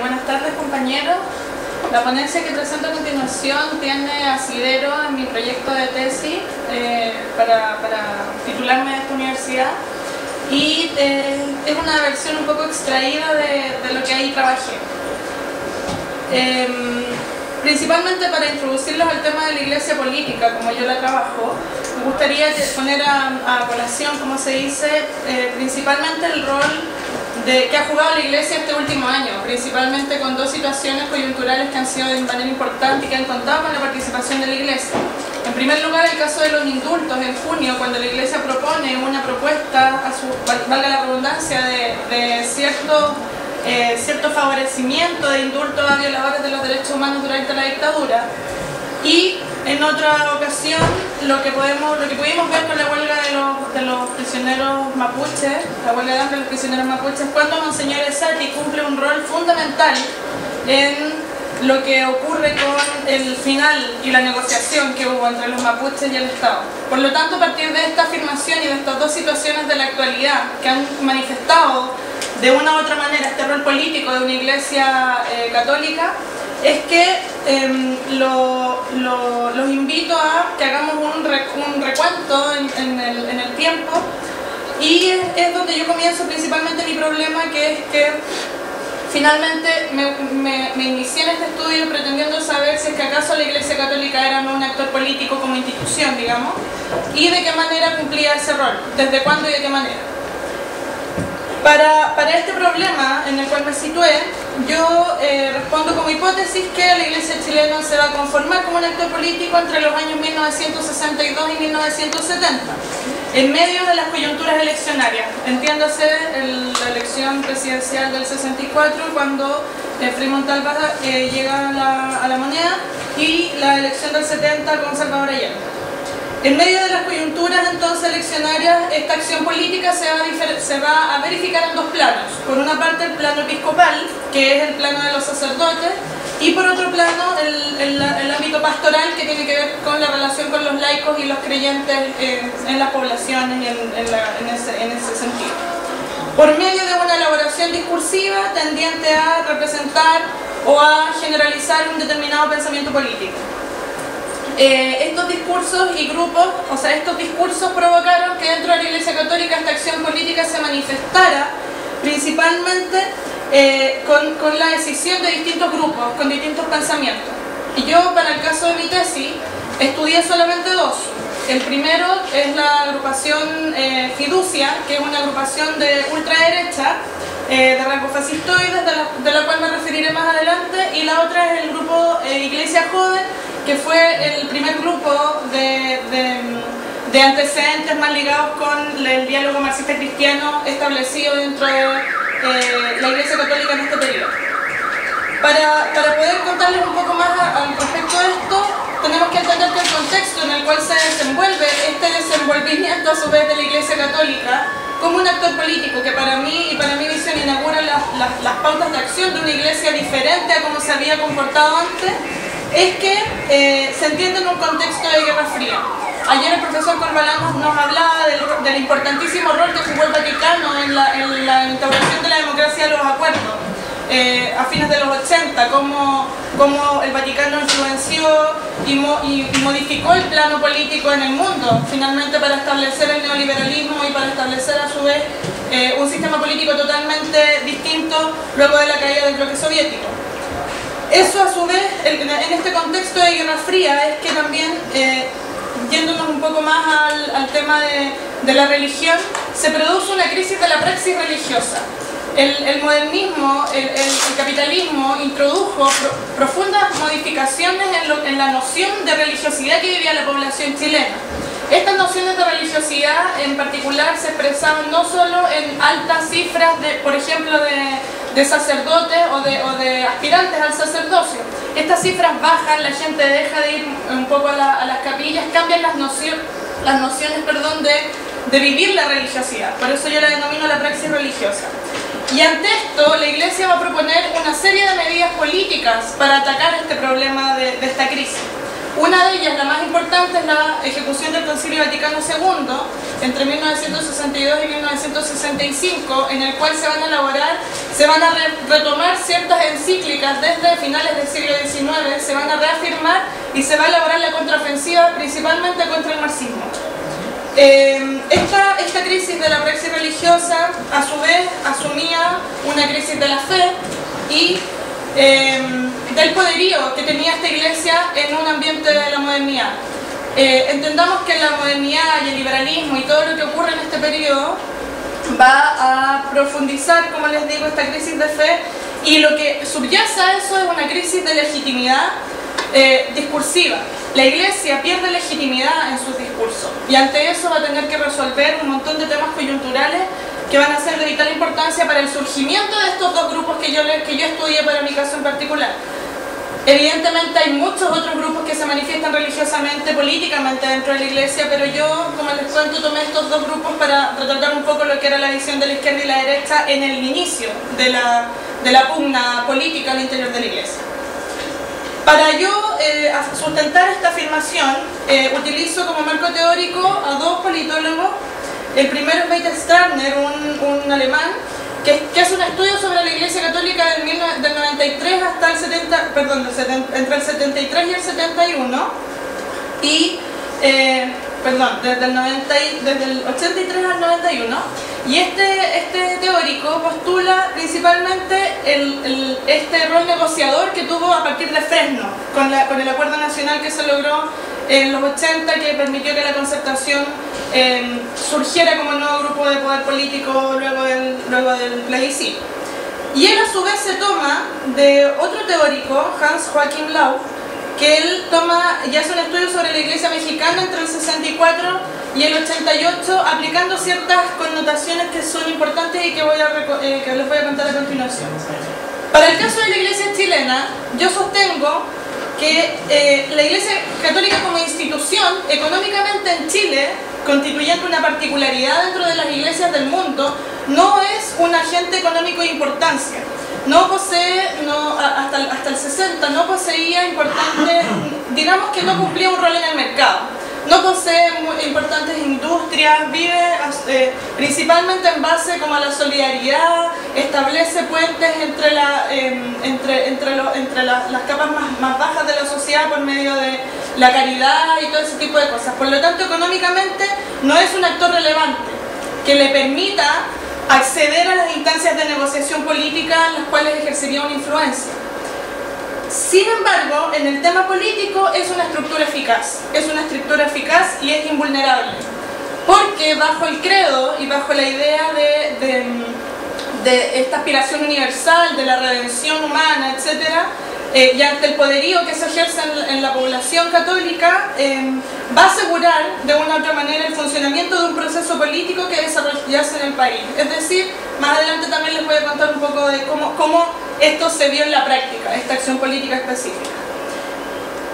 Buenas tardes, compañeros. La ponencia que presento a continuación tiene asidero en mi proyecto de tesis para titularme de esta universidad y es una versión un poco extraída de lo que ahí trabajé. Principalmente para introducirlos al tema de la iglesia política, como yo la trabajo, me gustaría poner a colación, como se dice, principalmente el rol que ha jugado la iglesia este último año, principalmente con dos situaciones coyunturales que han sido de manera importante y que han contado con la participación de la iglesia. En primer lugar, el caso de los indultos en junio, cuando la iglesia propone una propuesta, valga la redundancia, de cierto favorecimiento de indultos a violadores de los derechos humanos durante la dictadura. Y en otra ocasión, lo que pudimos ver con la huelga de los prisioneros mapuches, la huelga de hambre de los prisioneros mapuches, cuando Monseñor Esati cumple un rol fundamental en lo que ocurre con el final y la negociación que hubo entre los mapuches y el Estado. Por lo tanto, a partir de esta afirmación y de estas dos situaciones de la actualidad que han manifestado de una u otra manera este rol político de una iglesia católica, es que los invito a que hagamos un recuento en el tiempo, y es donde yo comienzo principalmente mi problema, que es que finalmente me inicié en este estudio pretendiendo saber si es que acaso la Iglesia Católica era no un actor político como institución, digamos, y de qué manera cumplía ese rol, desde cuándo y de qué manera. Para este problema en el cual me situé, yo respondo como hipótesis que la Iglesia chilena se va a conformar como un actor político entre los años 1962 y 1970, en medio de las coyunturas eleccionarias. Entiéndase la elección presidencial del 64, cuando Frei Montalva llega a la moneda, y la elección del 70 con Salvador Allende. En medio de las coyunturas entonces eleccionarias, esta acción política se va a verificar en dos planos. Por una parte, el plano episcopal, que es el plano de los sacerdotes, y por otro plano, el ámbito pastoral, que tiene que ver con la relación con los laicos y los creyentes en las poblaciones y en ese sentido. Por medio de una elaboración discursiva tendiente a representar o a generalizar un determinado pensamiento político. Estos discursos y grupos, estos discursos provocaron que dentro de la Iglesia Católica esta acción política se manifestara principalmente con la decisión de distintos grupos, con distintos pensamientos. Y yo, para el caso de mi tesis, estudié solamente dos. El primero es la agrupación Fiducia, que es una agrupación de ultraderecha, de rasgo fascistoides, de la cual me referiré más adelante, y la otra es el grupo Iglesia Joven, que fue el primer grupo de antecedentes más ligados con el diálogo marxista-cristiano establecido dentro de la Iglesia Católica en este periodo. Para poder contarles un poco más al respecto de esto, tenemos que entender que el contexto en el cual se desenvuelve este desenvolvimiento a su vez de la Iglesia Católica como un actor político que para mí y para mi visión inaugura las pautas de acción de una iglesia diferente a como se había comportado antes, es que se entiende en un contexto de Guerra Fría. Ayer el profesor Corbalán nos hablaba del importantísimo rol que jugó el Vaticano en la instauración de la democracia de los acuerdos a fines de los 80, cómo el Vaticano influenció y modificó el plano político en el mundo, finalmente para establecer el neoliberalismo y para establecer a su vez un sistema político totalmente distinto luego de la caída del bloque soviético. Eso a su vez, en este contexto de Guerra Fría, es que también, yéndonos un poco más al tema de la religión, se produce una crisis de la praxis religiosa. El modernismo, el capitalismo introdujo profundas modificaciones en la noción de religiosidad que vivía la población chilena. Estas nociones de religiosidad en particular se expresaban no solo en altas cifras, por ejemplo, de sacerdotes o de aspirantes al sacerdocio. Estas cifras bajan, la gente deja de ir un poco a las capillas, cambian las nociones de vivir la religiosidad. Por eso yo la denomino la praxis religiosa. Y ante esto, la Iglesia va a proponer una serie de medidas políticas para atacar este problema de esta crisis. Una de ellas, la más importante, es la ejecución del Concilio Vaticano II entre 1962 y 1965, en el cual se van a retomar ciertas encíclicas desde finales del siglo XIX se van a reafirmar y se va a elaborar la contraofensiva principalmente contra el marxismo. Esta crisis de la praxis religiosa a su vez asumía una crisis de la fe y del poderío que tenía esta iglesia en un ambiente de la modernidad. Entendamos que la modernidad y el liberalismo y todo lo que ocurre en este periodo va a profundizar, como les digo, esta crisis de fe, y lo que subyace a eso es una crisis de legitimidad discursiva. La iglesia pierde legitimidad en sus discursos y ante eso va a tener que resolver un montón de temas coyunturales que van a ser de vital importancia para el surgimiento de estos dos grupos que yo estudié para mi caso en particular. Evidentemente hay muchos otros grupos que se manifiestan religiosamente, políticamente dentro de la iglesia, pero yo, como les cuento, tomé estos dos grupos para retratar un poco lo que era la visión de la izquierda y la derecha en el inicio de la pugna política al interior de la iglesia. Para yo sustentar esta afirmación, utilizo como marco teórico a dos politólogos. El primero es Peter Stratner, un alemán, que hace un estudio sobre la Iglesia Católica del 93 hasta el 70, perdón, entre el 73 y el 71, y, desde el 83 al 91, y este teórico postula principalmente este rol negociador que tuvo a partir de Fresno, con el acuerdo nacional que se logró en los 80, que permitió que la Concertación surgiera como nuevo grupo de poder político luego del plebiscito. Y él a su vez se toma de otro teórico, Hans Joachim Lau, que él toma y hace un estudio sobre la iglesia mexicana entre el 64 y el 88, aplicando ciertas connotaciones que son importantes y que les voy a contar a continuación. Para el caso de la iglesia chilena, yo sostengo que la Iglesia Católica como institución, económicamente en Chile, constituyendo una particularidad dentro de las iglesias del mundo, no es un agente económico de importancia. No posee, hasta el 60, no poseía importantes, digamos que no cumplía un rol en el mercado. No posee importantes industrias, vive principalmente en base como a la solidaridad, establece puentes entre las capas más bajas de la sociedad por medio de la caridad y todo ese tipo de cosas. Por lo tanto, económicamente no es un actor relevante que le permita acceder a las instancias de negociación política en las cuales ejercería una influencia. Sin embargo, en el tema político es una estructura eficaz y es invulnerable, porque bajo el credo y bajo la idea de esta aspiración universal, de la redención humana, etc., y ante el poderío que se ejerce en la población católica, va a asegurar de una u otra manera el funcionamiento de un proceso político que desarrollase en el país. Es decir, más adelante también les voy a contar un poco de cómo esto se vio en la práctica, esta acción política específica.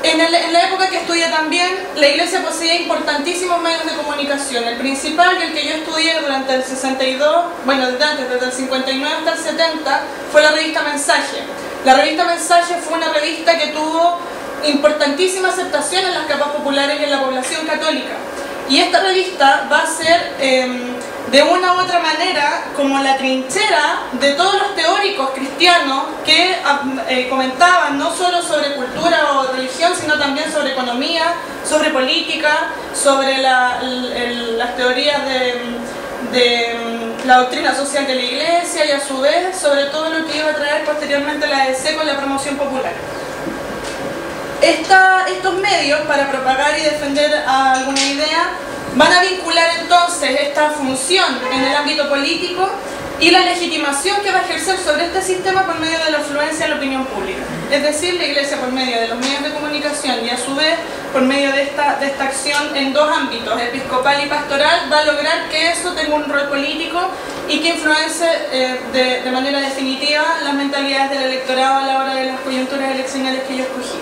En la época que estudié también, la iglesia poseía importantísimos medios de comunicación. El principal, y el que yo estudié durante el 62, bueno, desde el 59 hasta el 70, fue la revista Mensaje. La revista Mensaje fue una revista que tuvo importantísima aceptación en las capas populares y en la población católica. Y esta revista va a ser, de una u otra manera, como la trinchera de todos los teóricos cristianos que comentaban no solo sobre cultura o religión, sino también sobre economía, sobre política, sobre las teorías de la doctrina social de la iglesia y a su vez sobre todo lo que iba a traer posteriormente la ADC con la promoción popular. Estos medios, para propagar y defender alguna idea, van a vincular entonces esta función en el ámbito político y la legitimación que va a ejercer sobre este sistema por medio de la influencia en la opinión pública. Es decir, la iglesia por medio de los medios de comunicación y a su vez por medio de esta acción en dos ámbitos, episcopal y pastoral, va a lograr que eso tenga un rol político y que influencie de manera definitiva las mentalidades del electorado a la hora de las coyunturas eleccionales que yo escogí.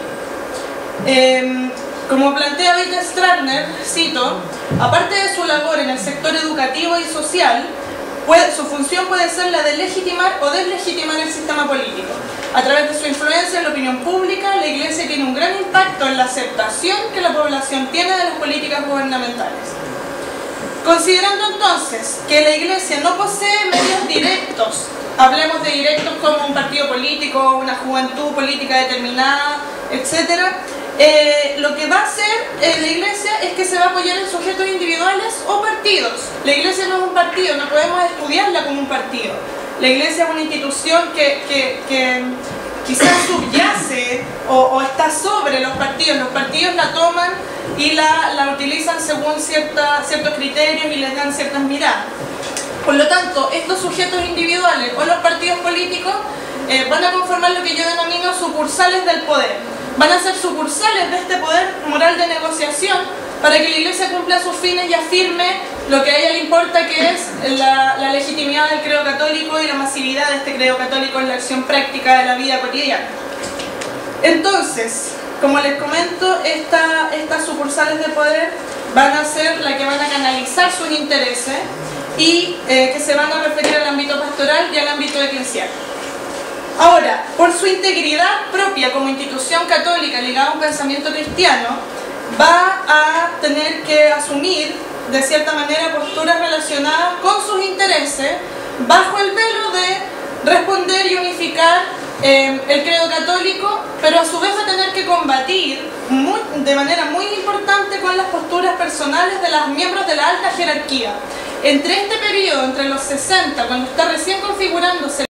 Como plantea Peter Stratner, cito, aparte de su labor en el sector educativo y social, su función puede ser la de legitimar o deslegitimar el sistema político. A través de su influencia en la opinión pública, la Iglesia tiene un gran impacto en la aceptación que la población tiene de las políticas gubernamentales. Considerando entonces que la Iglesia no posee medios directos, hablemos de directos como un partido político, político, una juventud política determinada, etc. Lo que va a hacer la Iglesia es que se va a apoyar en sujetos individuales o partidos. La Iglesia no es un partido, no podemos estudiarla como un partido. La Iglesia es una institución que quizás subyace o está sobre los partidos la toman y la utilizan según ciertos criterios y les dan ciertas miradas. Por lo tanto, estos sujetos individuales o los partidos políticos van a conformar lo que yo denomino sucursales del poder. Van a ser sucursales de este poder moral de negociación para que la Iglesia cumpla sus fines y afirme lo que a ella le importa, que es la legitimidad del credo católico y la masividad de este credo católico en la acción práctica de la vida cotidiana. Entonces, como les comento, estas sucursales de poder van a ser las que van a canalizar sus intereses y que se van a referir al ámbito pastoral y al ámbito eclesial. Ahora, por su integridad propia como institución católica ligada a un pensamiento cristiano, va a tener que asumir, de cierta manera, posturas relacionadas con sus intereses, bajo el velo de responder y unificar el credo católico, pero a su vez va a tener que combatir de manera muy importante con las posturas personales de los miembros de la alta jerarquía. Entre este periodo, entre los 60, cuando está recién configurándose